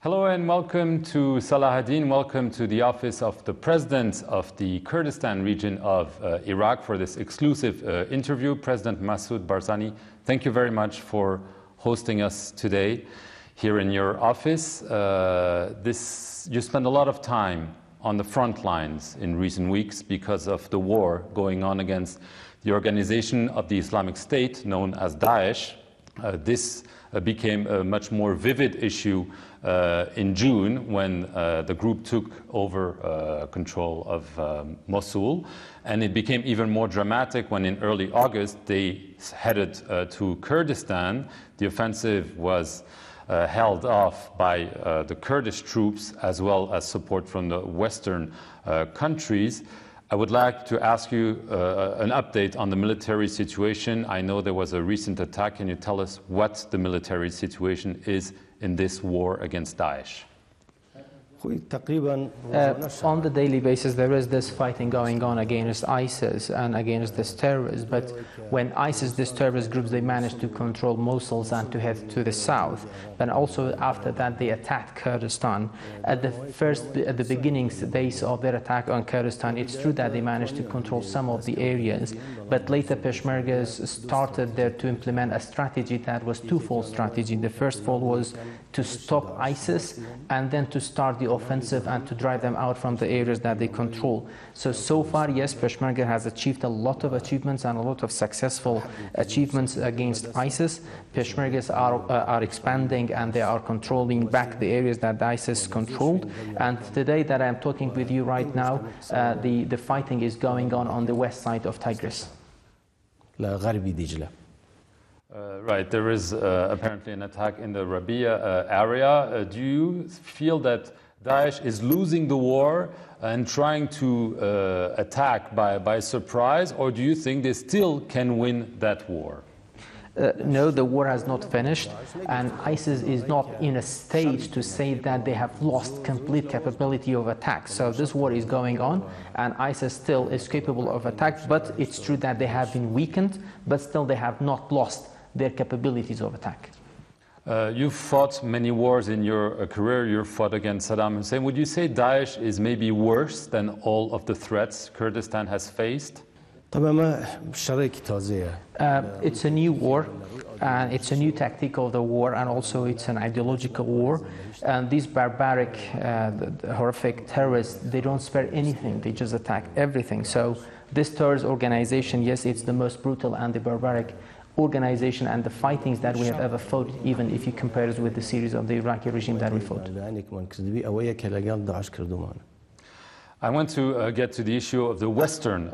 Hello and welcome to Salahuddin. Welcome to the office of the President of the Kurdistan region of Iraq for this exclusive interview. President Mesûd Barzani, thank you very much for hosting us today here in your office. You spend a lot of time on the front lines in recent weeks because of the war going on against the organization of the Islamic State known as Daesh. This became a much more vivid issue in June when the group took over control of Mosul, and it became even more dramatic when in early August they headed to Kurdistan. The offensive was held off by the Kurdish troops as well as support from the Western countries. I would like to ask you an update on the military situation. I know there was a recent attack. Can you tell us what the military situation is in this war against Daesh? On the daily basis, there is this fighting going on against ISIS and against this terrorists. But when ISIS, these terrorist groups, they managed to control Mosul and to head to the south. But also after that, they attacked Kurdistan. At the beginning days of their attack on Kurdistan, it's true that they managed to control some of the areas. But later, Peshmergas started there to implement a strategy that was twofold strategy. The first fold was to stop ISIS and then to start the offensive and to drive them out from the areas that they control. So far, yes, Peshmerga has achieved a lot of achievements and a lot of successful achievements against ISIS. Peshmergas are expanding and they are controlling back the areas that ISIS controlled. And today that I'm talking with you right now, the fighting is going on the west side of Tigris. Right, there is apparently an attack in the Rabia area. Do you feel that Daesh is losing the war and trying to attack by surprise, or do you think they still can win that war? No, the war has not finished, and ISIS is not in a stage to say that they have lost complete capability of attack. So this war is going on, and ISIS still is capable of attack, but it's true that they have been weakened, but still they have not lost their capabilities of attack. You've fought many wars in your career. You fought against Saddam Hussein. Would you say Daesh is maybe worse than all of the threats Kurdistan has faced? It's a new war, and it's a new tactic of the war, and also it's an ideological war. And these barbaric, horrific terrorists, they don't spare anything. They just attack everything. So this terrorist organization, yes, it's the most brutal and the barbaric organization and the fightings that we have ever fought, even if you compare it with the series of the Iraqi regime that we fought. I want to get to the issue of the Western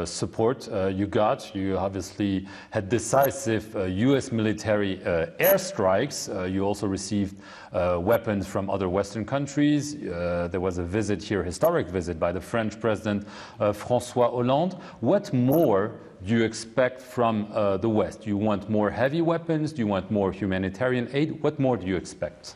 support you got. You obviously had decisive US military airstrikes. You also received weapons from other Western countries. There was a visit here, historic visit by the French President François Hollande. What more do you expect from the West? Do you want more heavy weapons? Do you want more humanitarian aid? What more do you expect?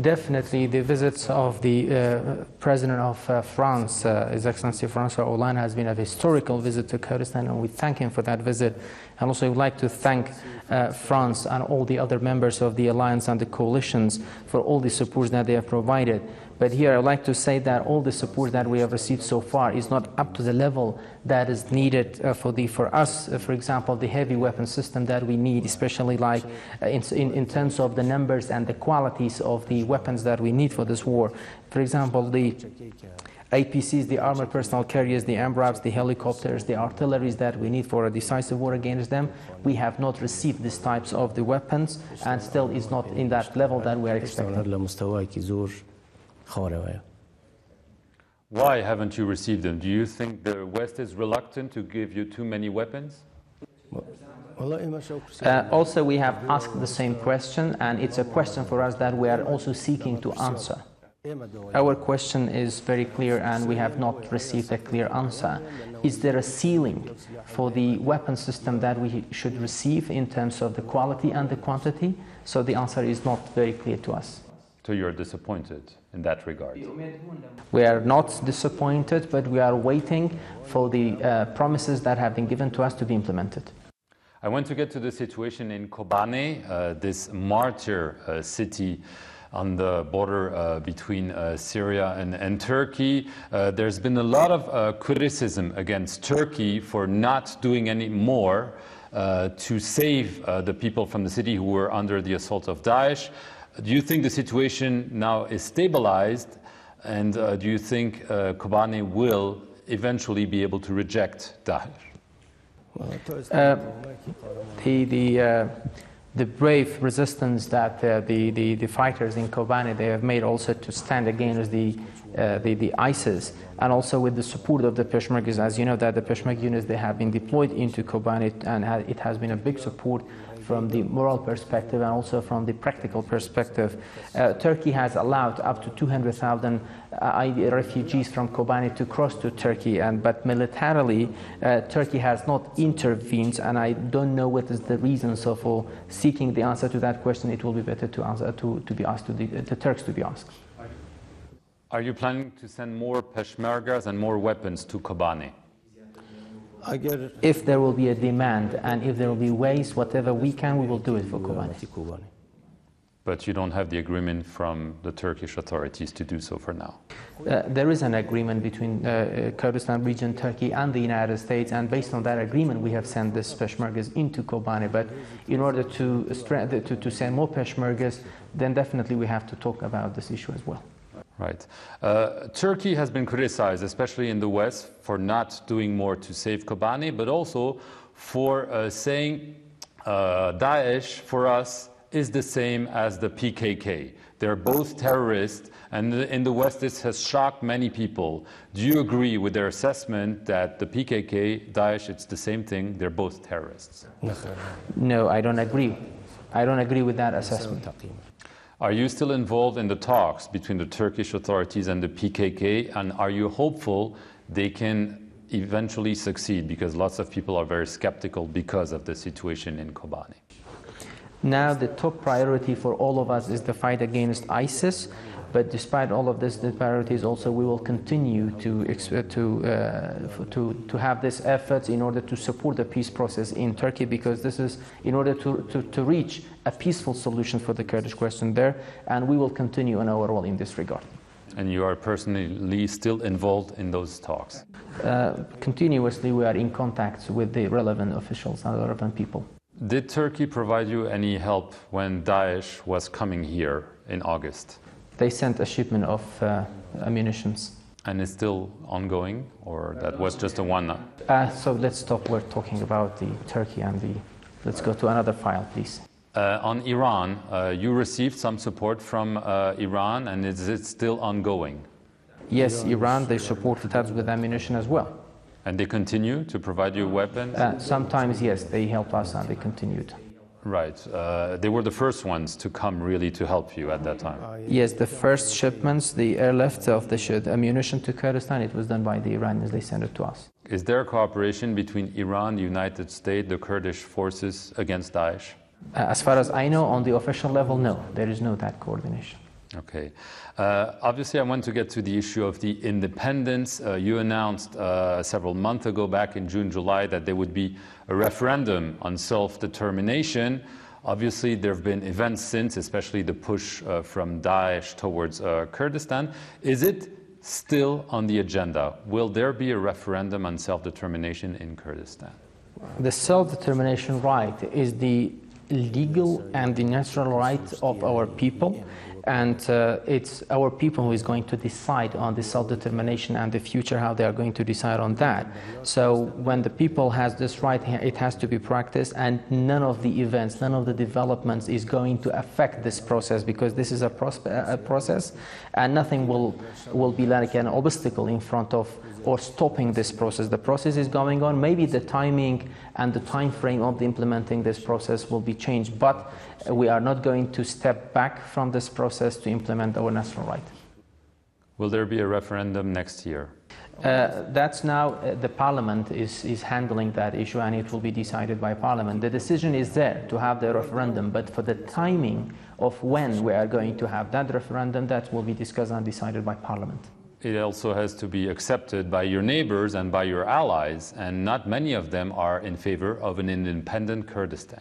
Definitely, the visits of the President of France, His Excellency François Hollande, has been a historical visit to Kurdistan, and we thank him for that visit. And also, I would like to thank France and all the other members of the alliance and the coalitions for all the support that they have provided. But here I would like to say that all the support that we have received so far is not up to the level that is needed for us, for example, the heavy weapon system that we need, especially like in terms of the numbers and the qualities of the weapons that we need for this war. For example, the APCs, the armored personnel carriers, the AMRAPs, the helicopters, the artilleries that we need for a decisive war against them, we have not received these types of the weapons, and still is not in that level that we are expecting. Why haven't you received them? Do you think the West is reluctant to give you too many weapons? Also, we have asked the same question, and it's a question for us that we are also seeking to answer. Our question is very clear, and we have not received a clear answer. Is there a ceiling for the weapon system that we should receive in terms of the quality and the quantity? So the answer is not very clear to us. So you're disappointed in that regard? We are not disappointed, but we are waiting for the promises that have been given to us to be implemented. I want to get to the situation in Kobane, this martyr city on the border between Syria and Turkey. There's been a lot of criticism against Turkey for not doing any more to save the people from the city who were under the assault of Daesh. Do you think the situation now is stabilized, and do you think Kobane will eventually be able to reject Daesh? The brave resistance that the fighters in Kobane they have made also to stand against the ISIS, and also with the support of the Peshmergas. As you know, that the Peshmerga units they have been deployed into Kobane, and it has been a big support from the moral perspective and also from the practical perspective. Turkey has allowed up to 200,000 refugees from Kobane to cross to Turkey, but militarily Turkey has not intervened, and I don't know what is the reason. So for seeking the answer to that question, it will be better to be asked to the Turks to be asked. Are you planning to send more Peshmergas and more weapons to Kobane? If there will be a demand and if there will be ways, whatever we can, we will do it for Kobane. But you don't have the agreement from the Turkish authorities to do so for now? There is an agreement between Kurdistan region, Turkey and the United States, and based on that agreement we have sent the Peshmergas into Kobane. But in order to send more Peshmergas, then definitely we have to talk about this issue as well. Right. Turkey has been criticized, especially in the West, for not doing more to save Kobane, but also for saying Daesh, for us, is the same as the PKK. They're both terrorists, and in the West this has shocked many people. Do you agree with their assessment that the PKK, Daesh, it's the same thing, they're both terrorists? No, I don't agree. I don't agree with that assessment. Are you still involved in the talks between the Turkish authorities and the PKK, and are you hopeful they can eventually succeed? Because lots of people are very skeptical because of the situation in Kobane. Now the top priority for all of us is the fight against ISIS, but despite all of this, the priorities also we will continue to have these efforts in order to support the peace process in Turkey, because this is in order to reach a peaceful solution for the Kurdish question there, and we will continue on our role in this regard. And you are personally still involved in those talks? Continuously we are in contact with the relevant officials and relevant people. Did Turkey provide you any help when Daesh was coming here in August? They sent a shipment of ammunitions. And it's still ongoing, or that was just a one? So let's stop. We're talking about the Turkey and let's go to another file, please. On Iran, you received some support from Iran, and is it still ongoing? Yes, Iran, they supported us with ammunition as well. And they continue to provide you weapons? Sometimes, yes, they helped us and they continued. Right. They were the first ones to come really to help you at that time? Yes, the first shipments, the airlift of the ammunition to Kurdistan, it was done by the Iranians. They sent it to us. Is there cooperation between Iran, the United States, the Kurdish forces against Daesh? As far as I know, on the official level, no. There is no that coordination. Okay. Obviously, I want to get to the issue of the independence. You announced several months ago, back in June, July, that there would be a referendum on self-determination. Obviously, there have been events since, especially the push from Daesh towards Kurdistan. Is it still on the agenda? Will there be a referendum on self-determination in Kurdistan? The self-determination right is the legal and the natural right of our people, and it's our people who is going to decide on the self-determination and the future, how they are going to decide on that. So when the people has this right, it has to be practiced, and none of the events, none of the developments is going to affect this process, because this is a process, and nothing will be like an obstacle in front of or stopping this process. The process is going on. Maybe the timing and the time frame of implementing this process will be changed, but we are not going to step back from this process to implement our national right. Will there be a referendum next year? That's now the parliament is handling that issue, and it will be decided by parliament. The decision is there to have the referendum, but for the timing of when we are going to have that referendum, that will be discussed and decided by parliament. it also has to be accepted by your neighbors and by your allies, and not many of them are in favor of an independent Kurdistan.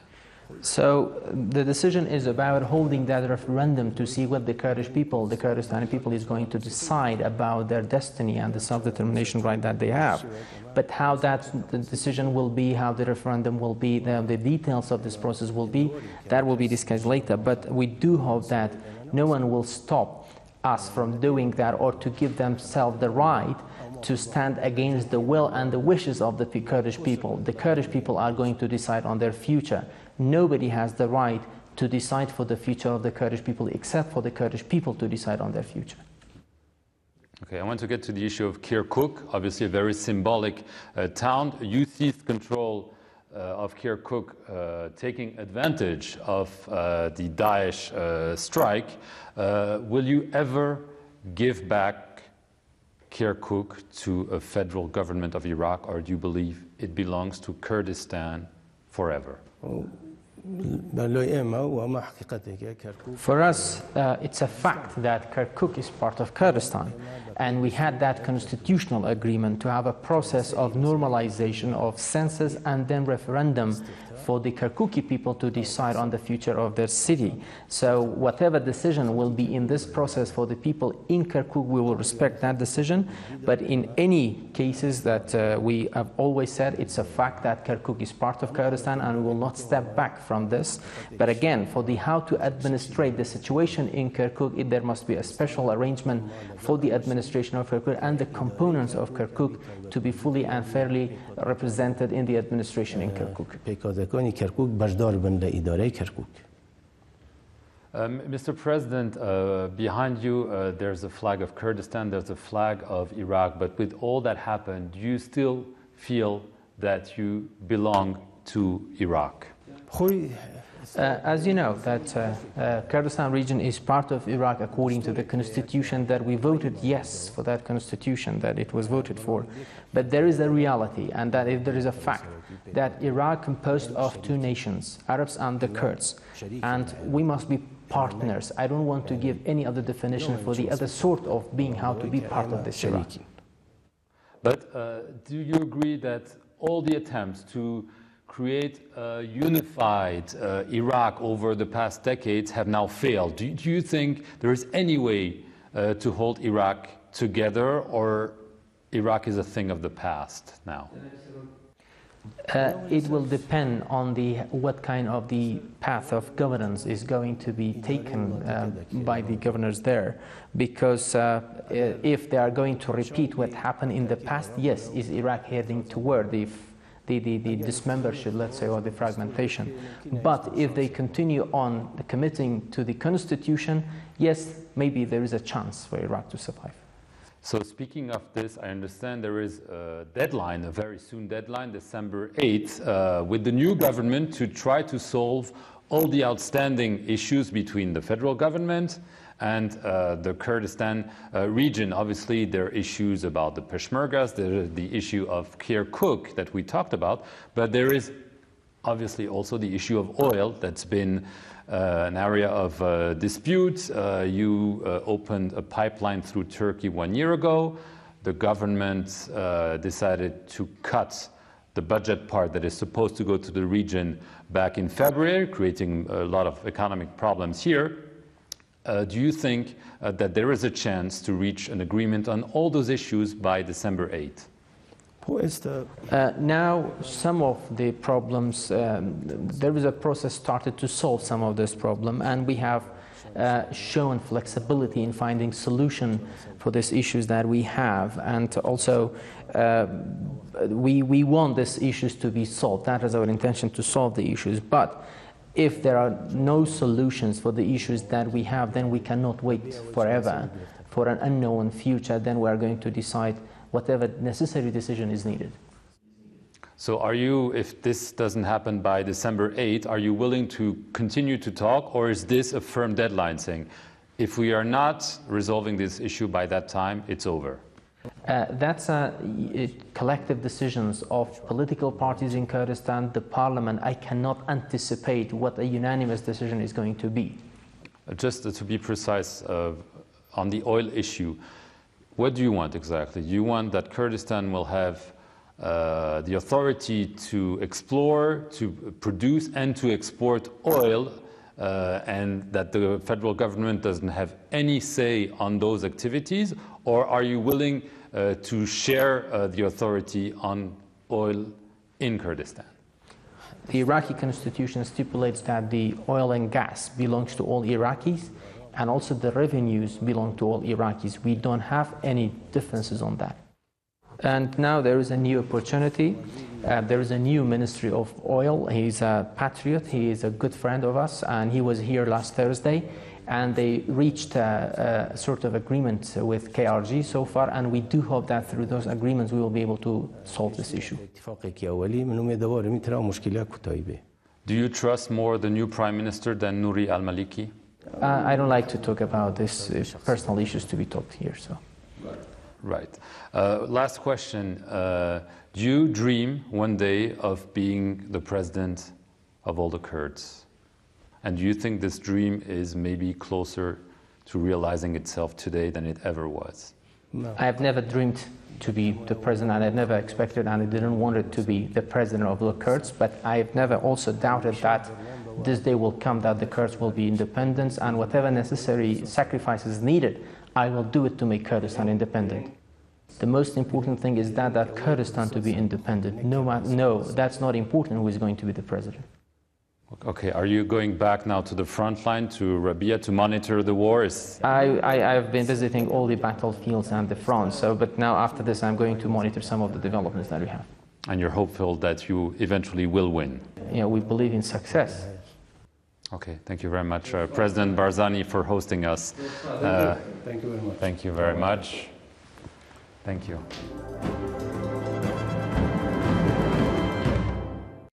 So the decision is about holding that referendum to see what the Kurdish people, the Kurdistani people, is going to decide about their destiny and the self-determination right that they have. But how the decision will be, how the referendum will be, the details of this process will be, that will be discussed later. But we do hope that no one will stop us from doing that, or to give themselves the right to stand against the will and the wishes of the Kurdish people. The Kurdish people are going to decide on their future. Nobody has the right to decide for the future of the Kurdish people except for the Kurdish people to decide on their future. Okay, I want to get to the issue of Kirkuk, obviously a very symbolic town. You seized control of Kirkuk, taking advantage of the Daesh strike. Will you ever give back Kirkuk to a federal government of Iraq, or do you believe it belongs to Kurdistan forever? For us, it's a fact that Kirkuk is part of Kurdistan, and we had that constitutional agreement to have a process of normalization of census and then referendum for the Kirkuki people to decide on the future of their city. So whatever decision will be in this process for the people in Kirkuk, we will respect that decision. But in any cases that we have always said, it's a fact that Kirkuk is part of Kurdistan, and we will not step back from this. But again, for the how to administrate the situation in Kirkuk, there must be a special arrangement for the administration of Kirkuk and the components of Kirkuk to be fully and fairly represented in the administration in Kirkuk. Mr. President, behind you there's a flag of Kurdistan, there's a flag of Iraq, but with all that happened, do you still feel that you belong to Iraq? As you know, that Kurdistan region is part of Iraq according to the constitution that we voted yes for that constitution that it was voted for. But there is a reality, and that there is a fact that Iraq composed of two nations, Arabs and the Kurds, and we must be partners. I don't want to give any other definition for the other sort of being how to be part of this Iraq. But do you agree that all the attempts to create a unified Iraq over the past decades have now failed? Do you think there is any way to hold Iraq together, or Iraq is a thing of the past now? It will depend on what kind of the path of governance is going to be taken by the governors there, because if they are going to repeat what happened in the past, yes, is Iraq heading toward the dismembership, let's say, or the fragmentation. But if they continue on committing to the constitution, yes, maybe there is a chance for Iraq to survive. So speaking of this, I understand there is a deadline, a very soon deadline, December 8th, with the new government to try to solve all the outstanding issues between the federal government and the Kurdistan region. Obviously, there are issues about the Peshmergas, the issue of Kirkuk that we talked about, but there is obviously also the issue of oil that's been an area of dispute. You opened a pipeline through Turkey 1 year ago. The government decided to cut the budget part that is supposed to go to the region back in February, creating a lot of economic problems here. Do you think that there is a chance to reach an agreement on all those issues by December 8th? Now, some of the problems, there is a process started to solve some of this problem, and we have shown flexibility in finding solution for these issues that we have, and also we want these issues to be solved. That is our intention, to solve the issues. But if there are no solutions for the issues that we have, then we cannot wait forever for an unknown future. Then we are going to decide whatever necessary decision is needed. So are you, if this doesn't happen by December 8th, are you willing to continue to talk, or is this a firm deadline saying, if we are not resolving this issue by that time, it's over? That's collective decisions of political parties in Kurdistan, the parliament. I cannot anticipate what a unanimous decision is going to be. Just to be precise, on the oil issue, What do you want exactly? Do you want that Kurdistan will have the authority to explore, to produce and to export oil, and that the federal government doesn't have any say on those activities? Or are you willing to share the authority on oil in Kurdistan? The Iraqi constitution stipulates that the oil and gas belongs to all Iraqis, and also the revenues belong to all Iraqis. We don't have any differences on that. And now there is a new opportunity. There is a new Ministry of Oil. He's a patriot. He is a good friend of us, and he was here last Thursday. And they reached a sort of agreement with KRG so far, and we do hope that through those agreements we will be able to solve this issue. Do you trust more the new Prime Minister than Nouri al-Maliki? I don't like to talk about this personal issues to be talked here. So. Right. Last question. Do you dream one day of being the president of all the Kurds? And do you think this dream is maybe closer to realizing itself today than it ever was? No. I have never dreamed to be the president, and I never expected and I didn't want it to be the president of the Kurds, but I have never also doubted that this day will come that the Kurds will be independent, and whatever necessary sacrifices needed, I will do it to make Kurdistan independent. The most important thing is that Kurdistan to be independent. No, that's not important who is going to be the president. Okay, are you going back now to the front line, to Rabia, to monitor the wars? I've been visiting all the battlefields and the fronts, but now after this I'm going to monitor some of the developments that we have. And you're hopeful that you eventually will win? Yeah, we believe in success. Okay, thank you very much, President Barzani, for hosting us. Thank you very much. Thank you very much. Thank you.